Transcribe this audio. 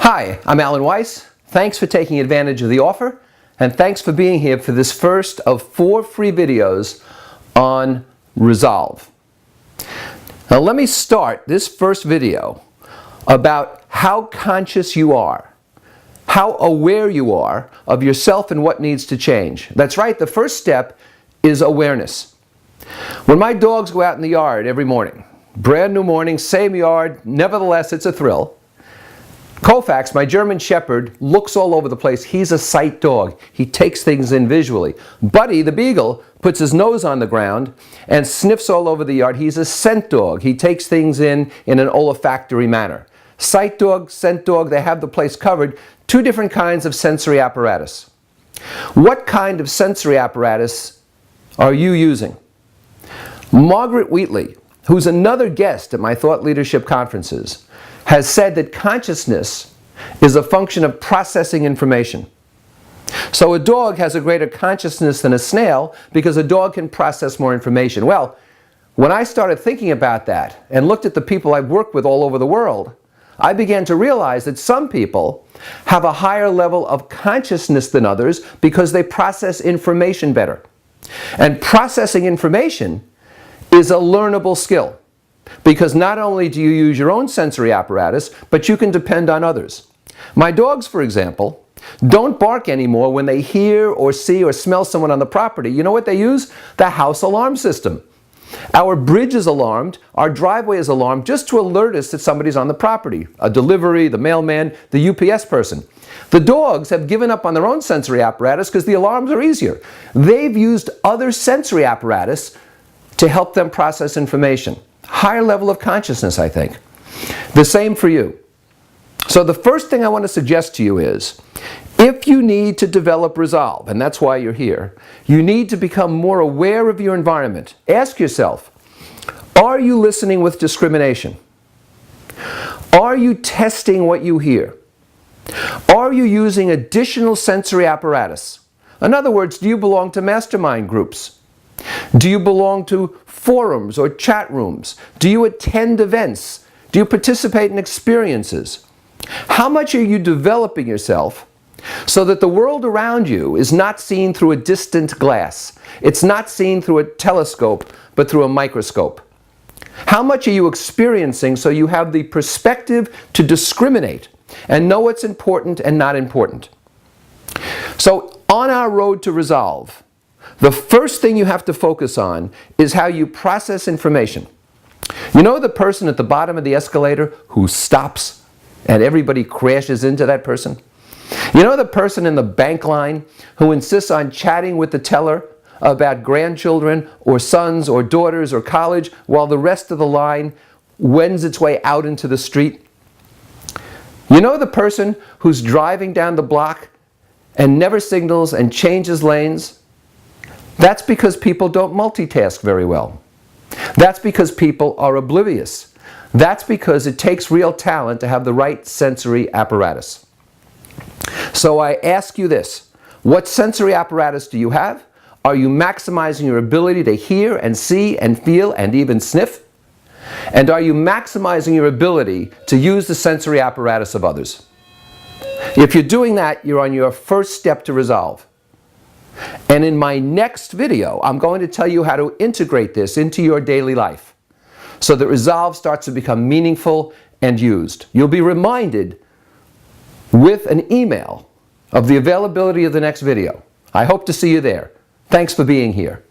Hi, I'm Alan Weiss. Thanks for taking advantage of the offer, and thanks for being here for this first of 4 free videos on Resolve. Now let me start this first video about how conscious you are, how aware you are of yourself and what needs to change. That's right, the first step is awareness. When my dogs go out in the yard every morning, brand new morning, same yard, nevertheless it's a thrill. Koufax, my German Shepherd, looks all over the place. He's a sight dog. He takes things in visually. Buddy, the Beagle, puts his nose on the ground and sniffs all over the yard. He's a scent dog. He takes things in an olfactory manner. Sight dog, scent dog, they have the place covered. 2 different kinds of sensory apparatus. What kind of sensory apparatus are you using? Margaret Wheatley, who's another guest at my thought leadership conferences, has said that consciousness is a function of processing information. So a dog has a greater consciousness than a snail because a dog can process more information. Well, when I started thinking about that and looked at the people I've worked with all over the world, I began to realize that some people have a higher level of consciousness than others because they process information better. And processing information is a learnable skill, because not only do you use your own sensory apparatus, but you can depend on others. My dogs, for example, don't bark anymore when they hear or see or smell someone on the property. You know what they use? The house alarm system. Our bridge is alarmed, our driveway is alarmed just to alert us that somebody's on the property. A delivery, the mailman, the UPS person. The dogs have given up on their own sensory apparatus because the alarms are easier. They've used other sensory apparatus to help them process information. Higher level of consciousness, I think. The same for you. So the first thing I want to suggest to you is, if you need to develop resolve, and that's why you're here, you need to become more aware of your environment. Ask yourself, are you listening with discrimination? Are you testing what you hear? Are you using additional sensory apparatus? In other words, do you belong to mastermind groups? Do you belong to forums or chat rooms? Do you attend events? Do you participate in experiences? How much are you developing yourself so that the world around you is not seen through a distant glass? It's not seen through a telescope, but through a microscope. How much are you experiencing so you have the perspective to discriminate and know what's important and not important? So on our road to resolve, the first thing you have to focus on is how you process information. You know the person at the bottom of the escalator who stops and everybody crashes into that person? You know the person in the bank line who insists on chatting with the teller about grandchildren or sons or daughters or college while the rest of the line wends its way out into the street? You know the person who's driving down the block and never signals and changes lanes? That's because people don't multitask very well. That's because people are oblivious. That's because it takes real talent to have the right sensory apparatus. So I ask you this, what sensory apparatus do you have? Are you maximizing your ability to hear and see and feel and even sniff? And are you maximizing your ability to use the sensory apparatus of others? If you're doing that, you're on your first step to resolve. And in my next video, I'm going to tell you how to integrate this into your daily life so that resolve starts to become meaningful and used. You'll be reminded with an email of the availability of the next video. I hope to see you there. Thanks for being here.